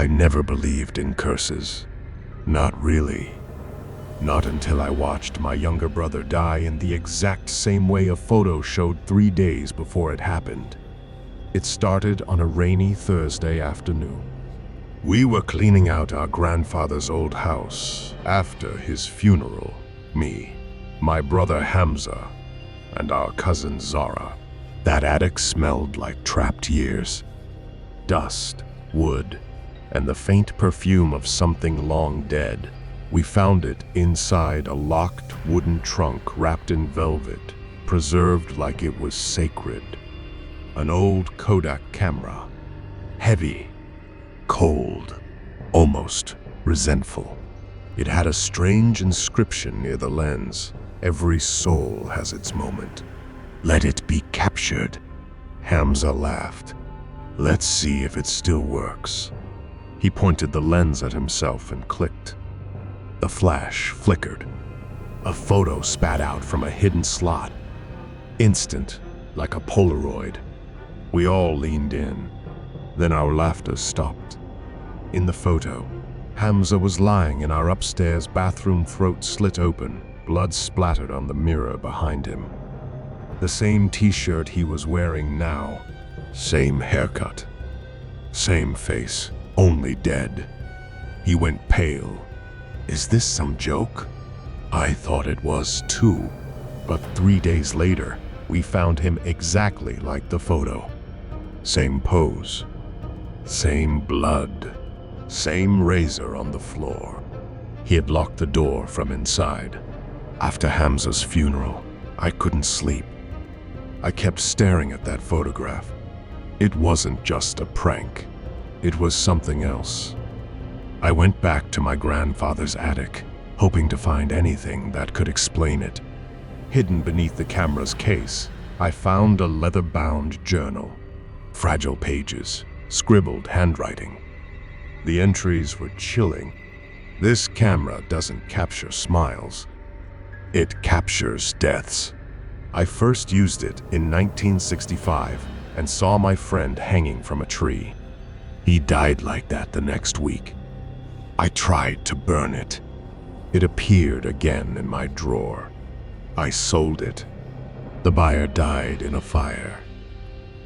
I never believed in curses. Not really. Not until I watched my younger brother die in the exact same way a photo showed 3 days before it happened. It started on a rainy Thursday afternoon. We were cleaning out our grandfather's old house after his funeral. Me, my brother Hamza, and our cousin Zara. That attic smelled like trapped years. Dust, wood, and the faint perfume of something long dead. We found it inside a locked wooden trunk wrapped in velvet, preserved like it was sacred. An old Kodak camera. Heavy, cold, almost resentful. It had a strange inscription near the lens. Every soul has its moment. Let it be captured. Hamza laughed. Let's see if it still works. He pointed the lens at himself and clicked. The flash flickered. A photo spat out from a hidden slot. Instant, like a Polaroid. We all leaned in. Then our laughter stopped. In the photo, Hamza was lying in our upstairs bathroom, throat slit open, blood splattered on the mirror behind him. The same t-shirt he was wearing now. Same haircut. Same face, only dead. He went pale. Is this some joke? I thought it was too. But 3 days later, we found him exactly like the photo. Same pose. Same blood. Same razor on the floor. He had locked the door from inside. After Hamza's funeral, I couldn't sleep. I kept staring at that photograph. It wasn't just a prank. It was something else. I went back to my grandfather's attic, hoping to find anything that could explain it. Hidden beneath the camera's case, I found a leather-bound journal. Fragile pages, scribbled handwriting. The entries were chilling. This camera doesn't capture smiles. It captures deaths. I first used it in 1965 and saw my friend hanging from a tree. He died like that the next week. I tried to burn it. It appeared again in my drawer. I sold it. The buyer died in a fire.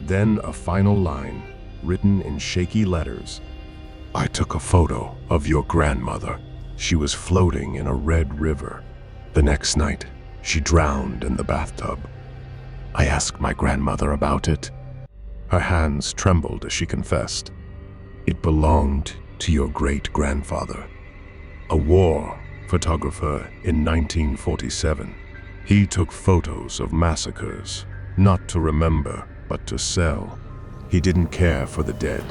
Then a final line, written in shaky letters. I took a photo of your grandmother. She was floating in a red river. The next night, she drowned in the bathtub. I asked my grandmother about it. Her hands trembled as she confessed. It belonged to your great-grandfather, a war photographer in 1947. He took photos of massacres, not to remember, but to sell. He didn't care for the dead.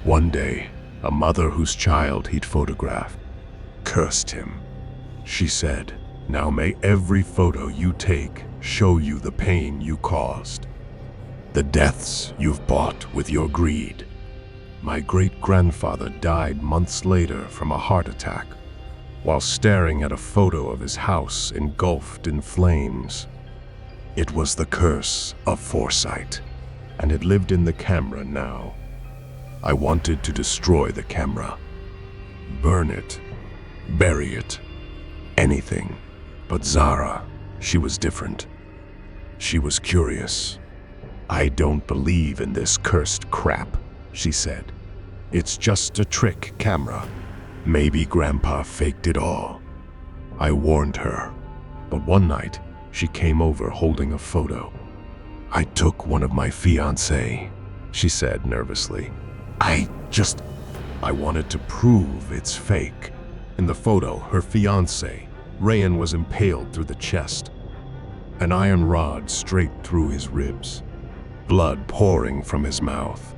One day, a mother whose child he'd photographed cursed him. She said, "Now may every photo you take show you the pain you caused, the deaths you've bought with your greed." My great-grandfather died months later from a heart attack while staring at a photo of his house engulfed in flames. It was the curse of foresight, and it lived in the camera now. I wanted to destroy the camera, burn it, bury it, anything. But Zara, she was different. She was curious. "I don't believe in this cursed crap," she said. "It's just a trick camera. Maybe Grandpa faked it all." I warned her, but one night she came over holding a photo. "I took one of my fiancé," she said nervously. I wanted to prove it's fake." In the photo, her fiancé, Rayan, was impaled through the chest, an iron rod straight through his ribs, blood pouring from his mouth.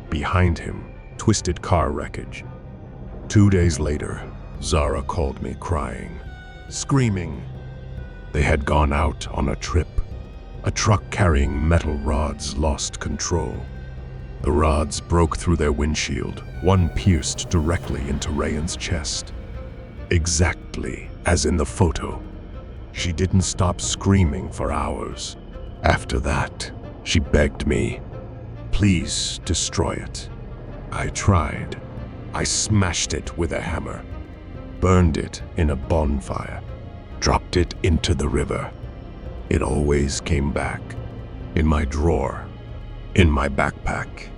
Behind him, twisted car wreckage. 2 days later, Zara called me crying, screaming. They had gone out on a trip. A truck carrying metal rods lost control. The rods broke through their windshield. One pierced directly into Rayan's chest. Exactly as in the photo. She didn't stop screaming for hours. After that, she begged me, "Please destroy it." I tried. I smashed it with a hammer, burned it in a bonfire, dropped it into the river. It always came back, in my drawer, in my backpack,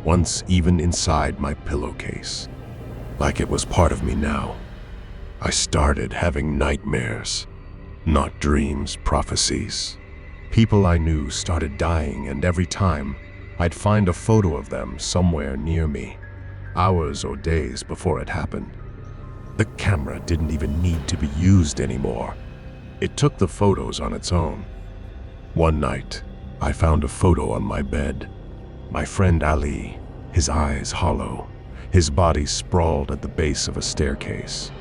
once even inside my pillowcase, like it was part of me now. I started having nightmares, not dreams, prophecies. People I knew started dying, and every time I'd find a photo of them somewhere near me, hours or days before it happened. The camera didn't even need to be used anymore. It took the photos on its own. One night, I found a photo on my bed. My friend Ali, his eyes hollow, his body sprawled at the base of a staircase.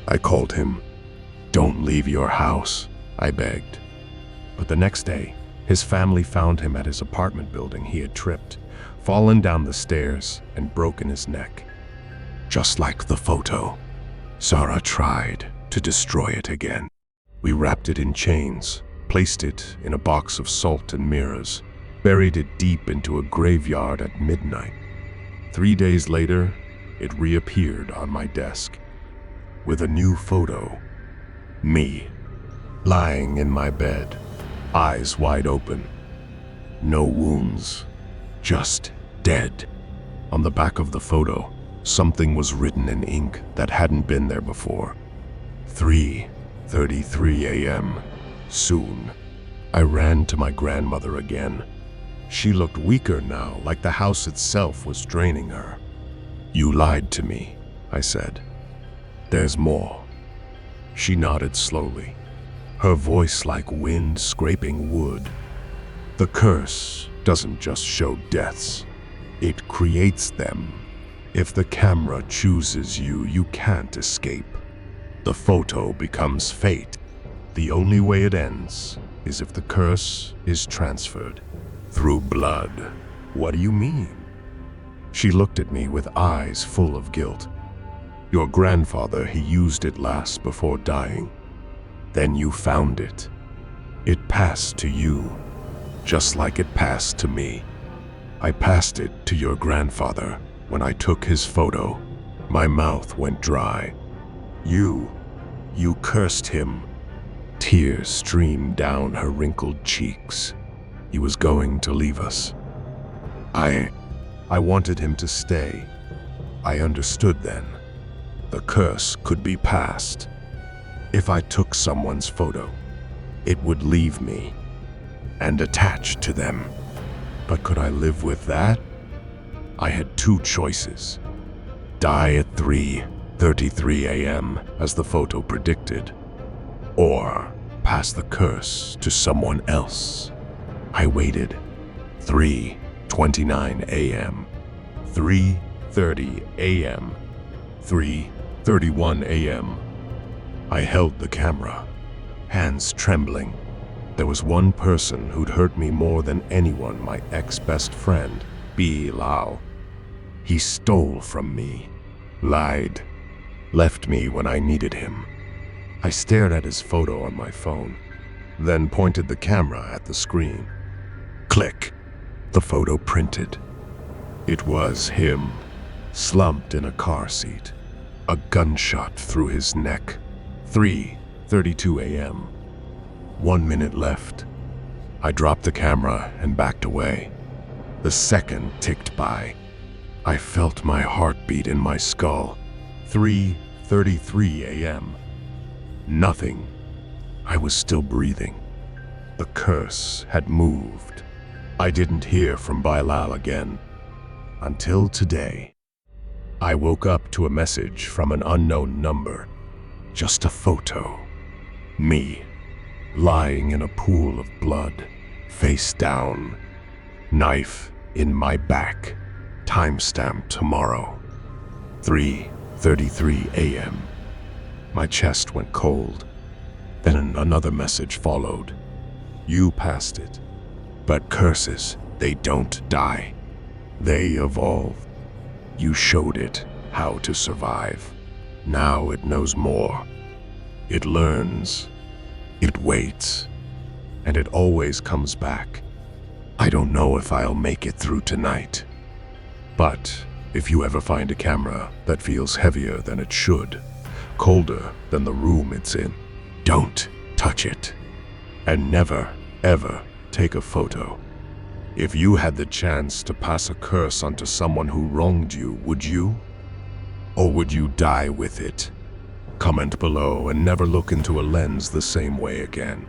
I called him. "Don't leave your house," I begged. But the next day, his family found him at his apartment building. He had tripped, fallen down the stairs, and broken his neck. Just like the photo, Sarah tried to destroy it again. We wrapped it in chains, placed it in a box of salt and mirrors, buried it deep into a graveyard at midnight. 3 days later, it reappeared on my desk with a new photo. Me, lying in my bed, eyes wide open. No wounds, just dead. On the back of the photo, something was written in ink that hadn't been there before. 3:33 a.m. Soon. I ran to my grandmother again. She looked weaker now, like the house itself was draining her. "You lied to me," I said. "There's more." She nodded slowly, her voice like wind scraping wood. "The curse doesn't just show deaths, it creates them. If the camera chooses you, you can't escape. The photo becomes fate. The only way it ends is if the curse is transferred through blood." "What do you mean?" She looked at me with eyes full of guilt. "Your grandfather, he used it last before dying. Then you found it. It passed to you, just like it passed to me. I passed it to your grandfather when I took his photo." My mouth went dry. You cursed him." Tears streamed down her wrinkled cheeks. He was going to leave us. I wanted him to stay. I understood then. The curse could be passed. If I took someone's photo, it would leave me and attach to them. But could I live with that? I had two choices. Die at 3:33 a.m. as the photo predicted, or pass the curse to someone else. I waited. 3:29 a.m. 3:30 a.m. 3:31 a.m. I held the camera, hands trembling. There was one person who'd hurt me more than anyone, my ex-best friend, Bilal. He stole from me, lied, left me when I needed him. I stared at his photo on my phone, then pointed the camera at the screen. Click. The photo printed. It was him, slumped in a car seat, a gunshot through his neck. 3:32 a.m. 1 minute left. I dropped the camera and backed away. The second ticked by. I felt my heartbeat in my skull. 3:33 a.m. Nothing. I was still breathing. The curse had moved. I didn't hear from Bilal again. Until today. I woke up to a message from an unknown number. Just a photo. Me, lying in a pool of blood, face down. Knife in my back. Timestamp tomorrow. 3:33 a.m. My chest went cold. Then another message followed. You passed it. But curses, they don't die. They evolve. You showed it how to survive. Now it knows more. It learns. It waits. And it always comes back. I don't know if I'll make it through tonight. But If you ever find a camera that feels heavier than it should, colder than the room it's in, don't touch it. And never, ever take a photo. If you had the chance to pass a curse onto someone who wronged you, would you? Or would you die with it? Comment below and never look into a lens the same way again.